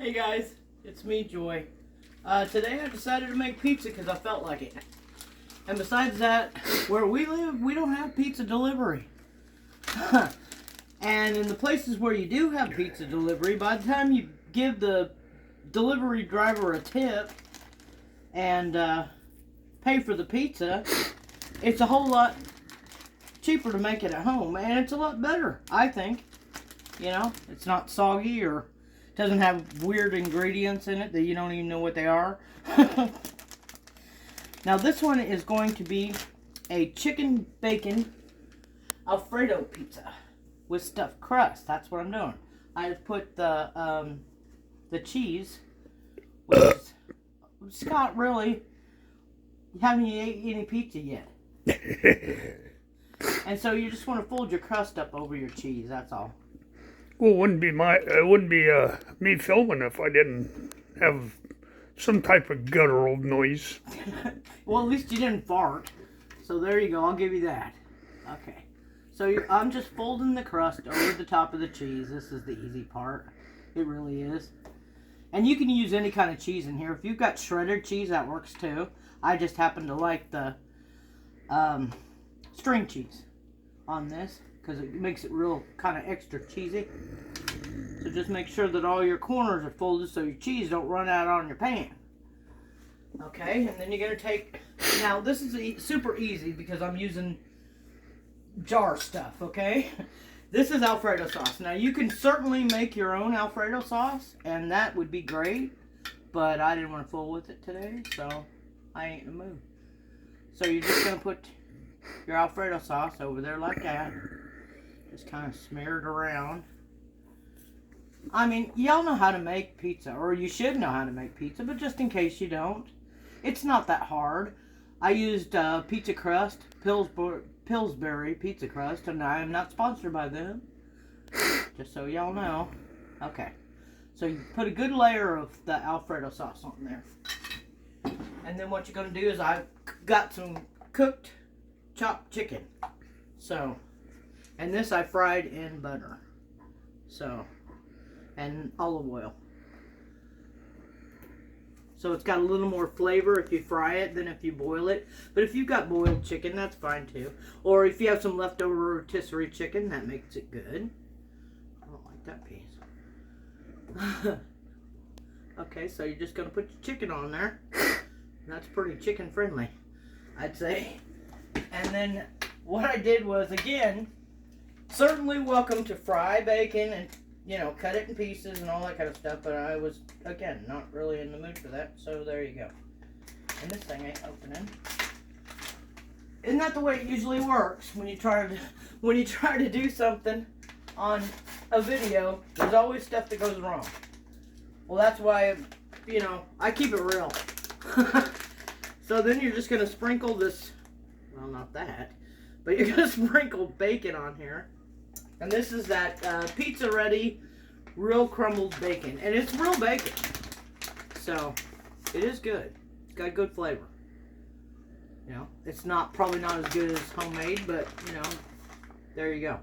Hey guys, it's me, Joy. Today I decided to make pizza because I felt like it. And besides that, where we live, we don't have pizza delivery. And in the places where you do have pizza delivery, by the time you give the delivery driver a tip and pay for the pizza, it's a whole lot cheaper to make it at home. And it's a lot better, I think. You know, it's not soggy or doesn't have weird ingredients in it that you don't even know what they are. Now this one is going to be a chicken bacon Alfredo pizza with stuffed crust. That's what I'm doing. I put the cheese, which is, Scott, really, you haven't ate any pizza yet. And so you just want to fold your crust up over your cheese, that's all. Well, it wouldn't be me filming if I didn't have some type of guttural noise. Well, at least you didn't fart. So there you go. I'll give you that. Okay. So I'm just folding the crust over the top of the cheese. This is the easy part. It really is. And you can use any kind of cheese in here. If you've got shredded cheese, that works too. I just happen to like the string cheese on this, because it makes it real kind of extra cheesy. So just make sure that all your corners are folded so your cheese don't run out on your pan. Okay, and then you're going to take... Now, this is super easy because I'm using jar stuff, okay? This is Alfredo sauce. Now, you can certainly make your own Alfredo sauce, and that would be great. But I didn't want to fool with it today, so I ain't in the mood. So you're just going to put your Alfredo sauce over there like that. Just kind of smear it around. I mean, y'all know how to make pizza, or you should know how to make pizza, but just in case you don't, it's not that hard. I used pizza crust, Pillsbury pizza crust, and I am not sponsored by them, just so y'all know. Okay, so you put a good layer of the Alfredo sauce on there. And then what you're going to do is I've got some cooked chopped chicken. So... And this I fried in butter. So, and olive oil. So it's got a little more flavor if you fry it than if you boil it. But if you've got boiled chicken, that's fine too. Or if you have some leftover rotisserie chicken, that makes it good. I don't like that piece. Okay, so you're just going to put your chicken on there. That's pretty chicken friendly, I'd say. And then what I did was, again... Certainly welcome to fry bacon and, you know, cut it in pieces and all that kind of stuff. But I was, again, not really in the mood for that. So there you go. And this thing ain't opening. Isn't that the way it usually works when you try to do something on a video? There's always stuff that goes wrong. Well, that's why, you know, I keep it real. So then you're just going to sprinkle this, well, not that, but you're going to sprinkle bacon on here. And this is that pizza ready, real crumbled bacon. And it's real bacon. So, it is good. It's got good flavor. You know, it's probably not as good as homemade, but, you know, there you go.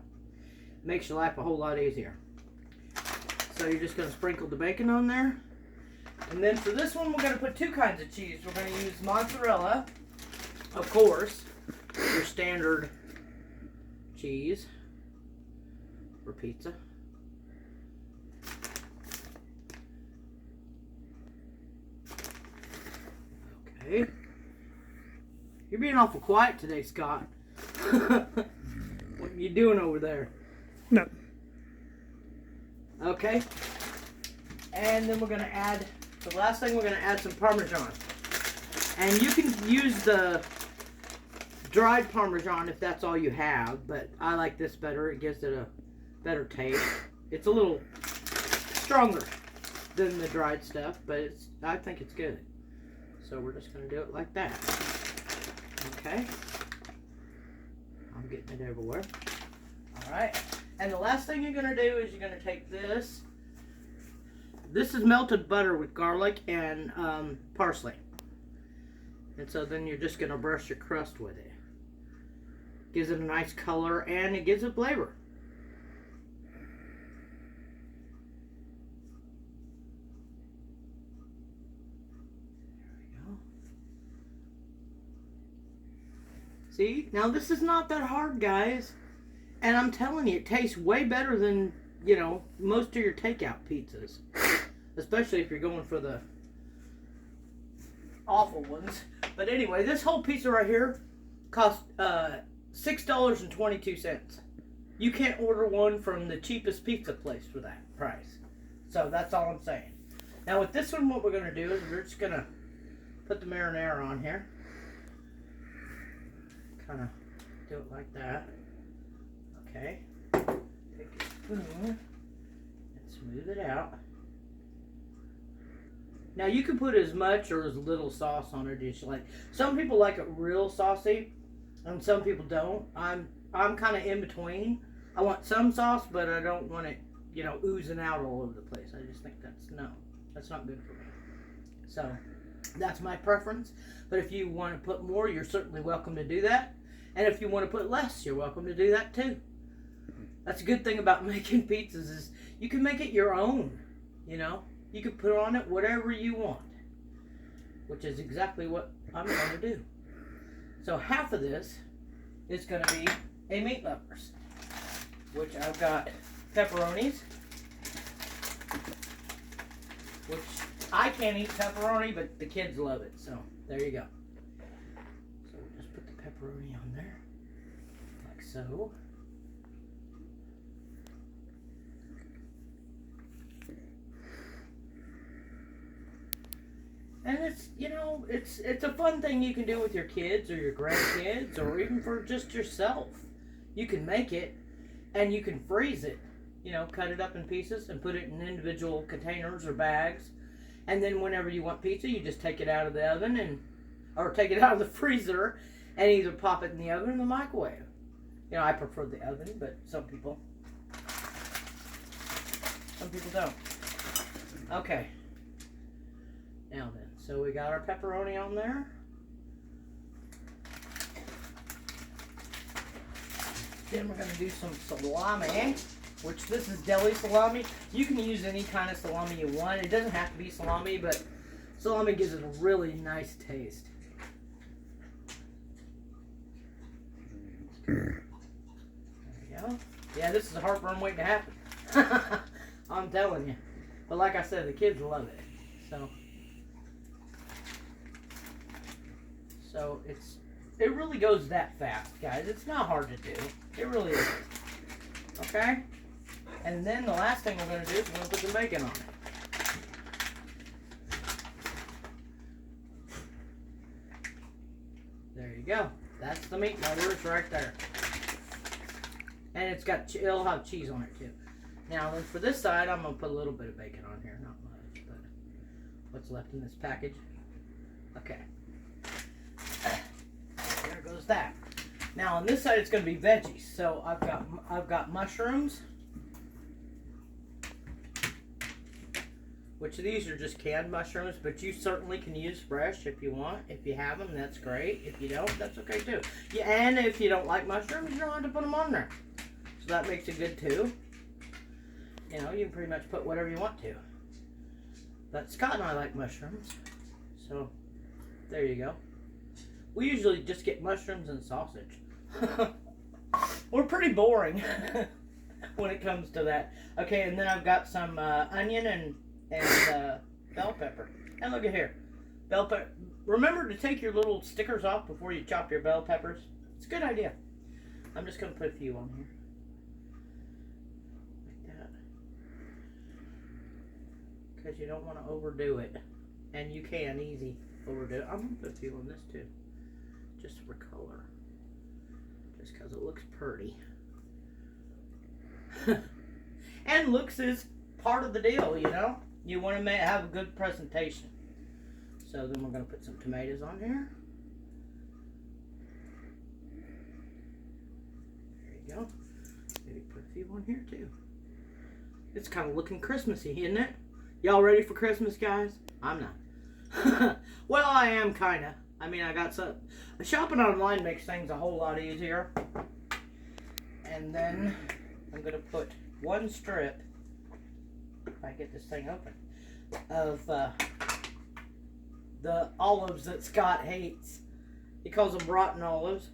Makes your life a whole lot easier. So, you're just going to sprinkle the bacon on there. And then for this one, we're going to put two kinds of cheese. We're going to use mozzarella, of course, your standard cheese for pizza. Okay. You're being awful quiet today, Scott. What are you doing over there? No. Okay. And then we're going to add, the last thing, we're going to add some Parmesan. And you can use the dried Parmesan if that's all you have, but I like this better. It gives it a better taste. It's a little stronger than the dried stuff, but I think it's good. So we're just going to do it like that. Okay. I'm getting it everywhere. Alright. And the last thing you're going to do is you're going to take this. This is melted butter with garlic and parsley. And so then you're just going to brush your crust with it. Gives it a nice color and it gives it flavor. See? Now this is not that hard, guys. And I'm telling you, it tastes way better than, you know, most of your takeout pizzas. Especially if you're going for the awful ones. But anyway, this whole pizza right here cost $6.22. You can't order one from the cheapest pizza place for that price. So that's all I'm saying. Now with this one, what we're going to do is we're just going to put the marinara on here. Kind of do it like that. Okay. Take a spoon and smooth it out. Now you can put as much or as little sauce on a dish. Like some people like it real saucy, and some people don't. I'm kind of in between. I want some sauce, but I don't want it, you know, oozing out all over the place. I just think that's not good for me. So that's my preference. But if you want to put more, you're certainly welcome to do that. And if you want to put less, you're welcome to do that too. That's a good thing about making pizzas is you can make it your own, you know. You can put on it whatever you want, which is exactly what I'm going to do. So half of this is going to be a meat lovers, which I've got pepperonis, which I can't eat pepperoni, but the kids love it. So there you go. So we'll just put the pepperoni on there, like so. And it's, you know, it's a fun thing you can do with your kids or your grandkids or even for just yourself. You can make it and you can freeze it. You know, cut it up in pieces and put it in individual containers or bags. And then whenever you want pizza, you just take it out of the oven or take it out of the freezer and either pop it in the oven or the microwave. You know, I prefer the oven, but some people don't. Okay. Now then, so we got our pepperoni on there. Then we're going to do some salami, which this is deli salami. You can use any kind of salami you want. It doesn't have to be salami, but salami gives it a really nice taste. There we go. Yeah, this is a heartburn waiting to happen. I'm telling you. But like I said, the kids love it. So it really goes that fast, guys. It's not hard to do. It really is. Okay? And then the last thing we're going to do is we're going to put the bacon on it. There you go. That's the meat lovers right there. And it'll have cheese on it too. Now then for this side, I'm going to put a little bit of bacon on here. Not much, but what's left in this package. Okay. There goes that. Now on this side it's going to be veggies. So I've got mushrooms, which these are just canned mushrooms, but you certainly can use fresh if you want. If you have them, that's great. If you don't, that's okay too. Yeah, and if you don't like mushrooms, you don't have to put them on there. So that makes it good too. You know, you can pretty much put whatever you want to. But Scott and I like mushrooms, so there you go. We usually just get mushrooms and sausage. We're pretty boring when it comes to that. Okay, and then I've got some onion and bell pepper. And look at here. Bell pepper. Remember to take your little stickers off before you chop your bell peppers. It's a good idea. I'm just going to put a few on here. Like that. Because you don't want to overdo it. And you can easy overdo it. I'm going to put a few on this too. Just for color. Just because it looks pretty. And looks is part of the deal, you know? You want to have a good presentation. So then we're going to put some tomatoes on here. There you go. Maybe put a few on here too. It's kind of looking Christmassy, isn't it? Y'all ready for Christmas, guys? I'm not. Well, I am kind of. I mean, I got some. Shopping online makes things a whole lot easier. And then I'm going to put one strip, if I get this thing open, of the olives that Scott hates. He calls them rotten olives.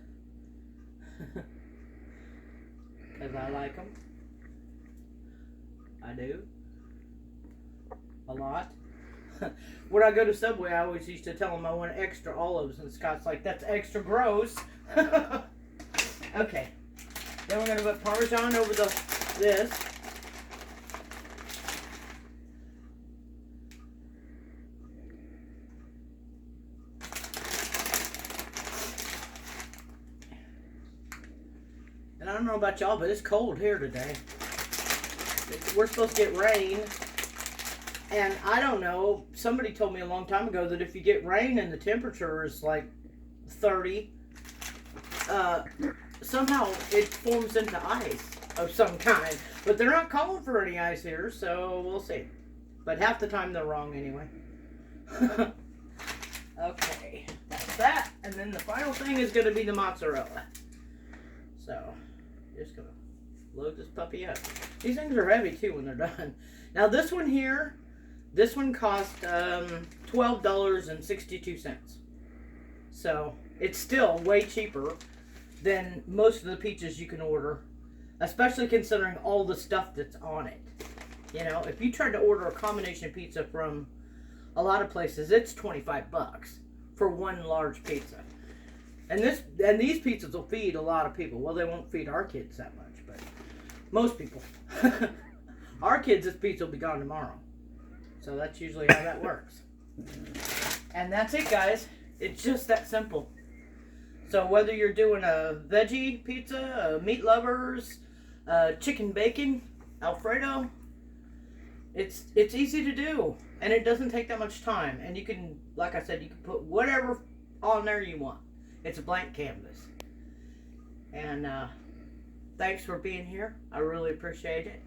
Because I like them. I do. A lot. When I go to Subway, I always used to tell them I want extra olives, and Scott's like, that's extra gross. Okay. Then we're going to put Parmesan over this. And I don't know about y'all, but it's cold here today. We're supposed to get rain. And I don't know, somebody told me a long time ago that if you get rain and the temperature is like 30, somehow it forms into ice of some kind. But they're not calling for any ice here, so we'll see. But half the time they're wrong anyway. Okay, that's that. And then the final thing is going to be the mozzarella. So, just going to load this puppy up. These things are heavy too when they're done. Now this one here, this one cost $12.62. So it's still way cheaper than most of the pizzas you can order, especially considering all the stuff that's on it. You know, if you tried to order a combination pizza from a lot of places, it's 25 bucks for one large pizza. And these pizzas will feed a lot of people. Well, they won't feed our kids that much, but most people. Our kids, this pizza will be gone tomorrow. So that's usually how that works. And that's it, guys. It's just that simple. So whether you're doing a veggie pizza, a meat lovers, chicken bacon, Alfredo, it's easy to do. And it doesn't take that much time. And you can, like I said, you can put whatever on there you want. It's a blank canvas. And thanks for being here. I really appreciate it.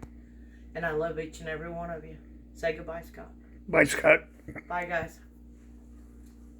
And I love each and every one of you. Say goodbye, Scott. Bye, Scott. Bye, guys.